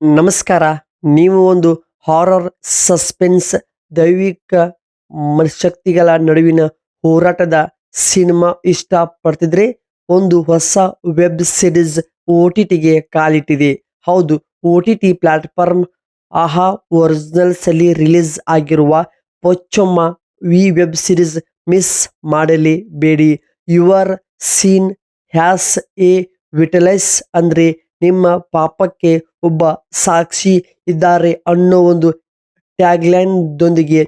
ನಮಸ್ಕಾರ. ನೀವು ಒಂದು ಹಾರರ್, ಸಸ್ಪೆನ್ಸ್, ದೈವಿಕ ಮನಶಕ್ತಿಗಳ ನಡುವಿನ ಹೋರಾಟದ ಸಿನಿಮಾ ಇಷ್ಟಪಡ್ತಿದ್ರೆ ಒಂದು ಹೊಸ ವೆಬ್ ಸಿರೀಸ್ OTTಗೆ ಕಾಲಿಟ್ಟಿದೆ. ಹೌದು, OTT ಪ್ಲಾಟ್‌ಫಾರ್ಮ್ ಆಹಾ ಒರಿಜಿನಲ್ಸ್ ಅಲ್ಲಿ ರಿಲೀಸ್ ಆಗಿರುವ ಪೊಚ್ಚೊಮ್ಮ ಈ ವೆಬ್ ಸಿರೀಸ್ ಮಿಸ್ ಮಾಡಲೇಬೇಡಿ. Your sin has a witness ಅಂದ್ರೆ ನಿಮ್ಮ ಪಾಪಕ್ಕೆ ಒಬ್ಬ ಸಾಕ್ಷಿ ಇದ್ದಾರೆ ಅನ್ನೋ ಒಂದು ಟ್ಯಾಗ್ಲೈನ್ ದೊಂದಿಗೆ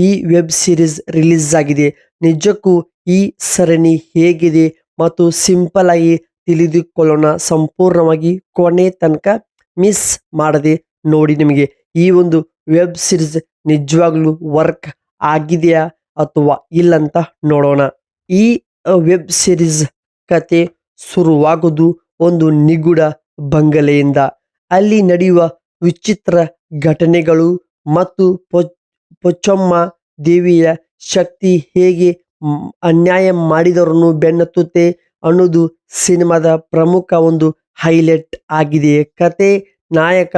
ಈ ವೆಬ್ ಸಿರೀಸ್ ರಿಲೀಸ್ ಆಗಿದೆ. ನಿಜಕ್ಕೂ ಈ ಸರಣಿ ಹೇಗಿದೆ ಮತ್ತು ಸಿಂಪಲ್ ಆಗಿ ತಿಳಿದುಕೊಳ್ಳೋಣ. ಸಂಪೂರ್ಣವಾಗಿ ಕೊನೆ ತನಕ ಮಿಸ್ ಮಾಡದೆ ನೋಡಿ. ನಿಮಗೆ ಈ ಒಂದು ವೆಬ್ ಸಿರೀಸ್ ನಿಜವಾಗ್ಲೂ ವರ್ಕ್ ಆಗಿದೆಯಾ ಅಥವಾ ಇಲ್ಲಂತ ನೋಡೋಣ. ಈ ವೆಬ್ ಸಿರೀಸ್ ಕತೆ ಶುರುವಾಗೋದು ಒಂದು ನಿಗೂಢ ಬಂಗಲೆಯಿಂದ. ಅಲ್ಲಿ ನಡೆಯುವ ವಿಚಿತ್ರ ಘಟನೆಗಳು ಮತ್ತು ಪೊಚ್ಚೊಮ್ಮ ದೇವಿಯ ಶಕ್ತಿ ಹೇಗೆ ಅನ್ಯಾಯ ಮಾಡಿದವರನ್ನು ಬೆನ್ನತ್ತುತ್ತೆ ಅನ್ನೋದು ಸಿನಿಮಾದ ಪ್ರಮುಖ ಒಂದು ಹೈಲೈಟ್ ಆಗಿದೆ. ಕತೆ, ನಾಯಕ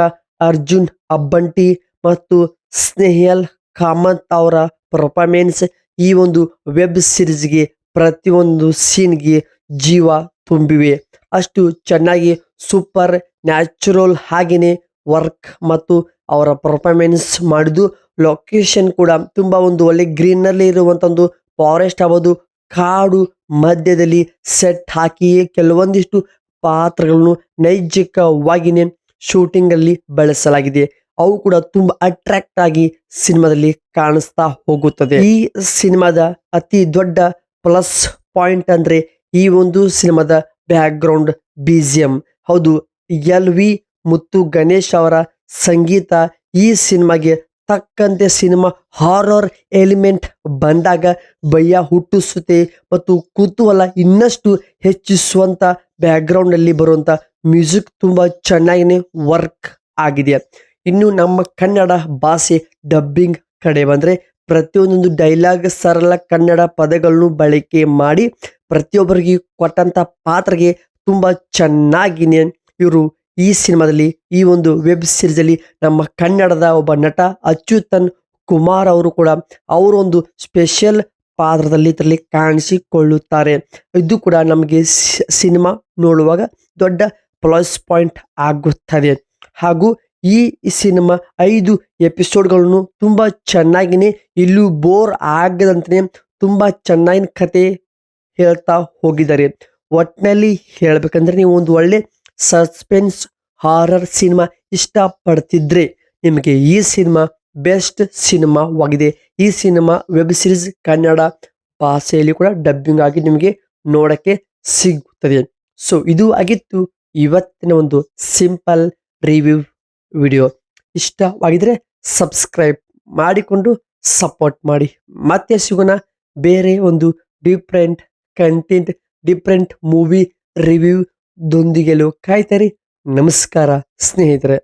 ಅರ್ಜುನ್ ಅಬ್ಬಂಟಿ ಮತ್ತು ಸ್ನೇಹಲ್ ಕಾಮತ್ ಅವರ ಪರ್ಫಾರ್ಮೆನ್ಸ್ ಈ ಒಂದು ವೆಬ್ ಸಿರೀಸ್ಗೆ ಪ್ರತಿಯೊಂದು ಸೀನ್ಗೆ ಜೀವ ತುಂಬಿವೆ. ಅಷ್ಟು ಚೆನ್ನಾಗಿ ಸೂಪರ್ ನ್ಯಾಚುರಲ್ ಹಾಗೇನೆ ವರ್ಕ್ ಮತ್ತು ಅವರ ಪರ್ಫಾರ್ಮೆನ್ಸ್ ಮಾಡಿದ್ದು. ಲೊಕೇಶನ್ ಕೂಡ ತುಂಬಾ ಒಂದು ಒಳ್ಳೆ ಗ್ರೀನರಿ ಇರುವಂತ ಒಂದು ಫಾರೆಸ್ಟ್ ಆಗ್ಬೋದು, ಕಾಡು ಮಧ್ಯದಲ್ಲಿ ಸೆಟ್ ಹಾಕಿ ಕೆಲವೊಂದಿಷ್ಟು ಪಾತ್ರಗಳನ್ನು ನೈಜವಾಗಿನೇ ಶೂಟಿಂಗ್ ಅಲ್ಲಿ ಬಳಸಲಾಗಿದೆ. ಅವು ಕೂಡ ತುಂಬಾ ಅಟ್ರಾಕ್ಟ್ ಆಗಿ ಸಿನಿಮಾದಲ್ಲಿ ಕಾಣಿಸ್ತಾ ಹೋಗುತ್ತದೆ. ಈ ಸಿನಿಮಾದ ಅತಿ ದೊಡ್ಡ ಪ್ಲಸ್ ಪಾಯಿಂಟ್ ಅಂದ್ರೆ ಈ ಒಂದು ಸಿನಿಮಾದ ಬ್ಯಾಕ್ ಗ್ರೌಂಡ್ BGM. ಹೌದು, LV ಮುತ್ತು ಗಣೇಶ್ ಅವರ ಸಂಗೀತ ಈ ಸಿನಿಮಾಗೆ ತಕ್ಕಂತೆ ಸಿನಿಮಾ ಹಾರರ್ ಎಲಿಮೆಂಟ್ ಬಂದಾಗ ಭಯ ಹುಟ್ಟಿಸುತ್ತೆ ಮತ್ತು ಕುತೂಹಲ ಇನ್ನಷ್ಟು ಹೆಚ್ಚಿಸುವಂತ ಬ್ಯಾಕ್ ಗ್ರೌಂಡ್ ಅಲ್ಲಿ ಬರುವಂತ ಮ್ಯೂಸಿಕ್ ತುಂಬಾ ಚೆನ್ನಾಗಿನೇ ವರ್ಕ್ ಆಗಿದೆ. ಇನ್ನು ನಮ್ಮ ಕನ್ನಡ ಭಾಷೆ ಡಬ್ಬಿಂಗ್ ಕಡೆ ಬಂದ್ರೆ ಪ್ರತಿಯೊಂದೊಂದು ಡೈಲಾಗ್ ಸರಳ ಕನ್ನಡ ಪದಗಳನ್ನು ಬಳಕೆ ಮಾಡಿ ಪ್ರತಿಯೊಬ್ಬರಿಗೆ ಕೊಟ್ಟಂತ ಪಾತ್ರಗೆ ತುಂಬಾ ಚೆನ್ನಾಗಿನೇ ಇವರು ಈ ಸಿನಿಮಾದಲ್ಲಿ ಈ ಒಂದು ವೆಬ್ ಸಿರೀಸ್ ಅಲ್ಲಿ ನಮ್ಮ ಕನ್ನಡದ ಒಬ್ಬ ನಟ ಅಚ್ಯುತನ್ ಕುಮಾರ್ ಅವರು ಕೂಡ ಅವರು ಒಂದು ಸ್ಪೆಷಲ್ ಪಾತ್ರದಲ್ಲಿ ಇದರಲ್ಲಿ ಕಾಣಿಸಿಕೊಳ್ಳುತ್ತಾರೆ. ಇದು ಕೂಡ ನಮಗೆ ಸಿನಿಮಾ ನೋಡುವಾಗ ದೊಡ್ಡ ಪ್ಲಸ್ ಪಾಯಿಂಟ್ ಆಗುತ್ತದೆ. ಹಾಗೂ ಈ ಸಿನಿಮಾ 5 ಎಪಿಸೋಡ್ಗಳನ್ನು ತುಂಬಾ ಚೆನ್ನಾಗಿನೇ ಇಲ್ಲೂ ಬೋರ್ ಆಗದಂತೆ ತುಂಬಾ ಚೆನ್ನಾಗಿನ ಕತೆ ಹೇಳ್ತಾ ಹೋಗಿದ್ದಾರೆ. ಒಟ್ಟಿನಲ್ಲಿ ಹೇಳ್ಬೇಕಂದ್ರೆ ನೀವು ಒಂದು ಒಳ್ಳೆ ಸಸ್ಪೆನ್ಸ್ ಹಾರರ್ ಸಿನಿಮಾ ಇಷ್ಟಪಡ್ತಿದ್ರೆ ನಿಮಗೆ ಈ ಸಿನಿಮಾ ಬೆಸ್ಟ್ ಸಿನಿಮಾವಾಗಿದೆ. ಈ ಸಿನಿಮಾ ವೆಬ್ ಸಿರೀಸ್ ಕನ್ನಡ ಭಾಷೆಯಲ್ಲಿ ಕೂಡ ಡಬ್ಬಿಂಗ್ ಆಗಿ ನಿಮಗೆ ನೋಡಕ್ಕೆ ಸಿಗುತ್ತದೆ. ಸೊ ಇದು ಆಗಿತ್ತು ಇವತ್ತಿನ ಒಂದು ಸಿಂಪಲ್ ರಿವ್ಯೂ ವಿಡಿಯೋ. ಇಷ್ಟವಾಗಿದ್ರೆ ಸಬ್ಸ್ಕ್ರೈಬ್ ಮಾಡಿಕೊಂಡು ಸಪೋರ್ಟ್ ಮಾಡಿ. ಮತ್ತೆ ಸಿಗೋಣ ಬೇರೆ ಒಂದು different content, different movie review ದೊಂದಿಗೆಲು ಕಾಯ್ತಾರೆ. ನಮಸ್ಕಾರ ಸ್ನೇಹಿತರೆ.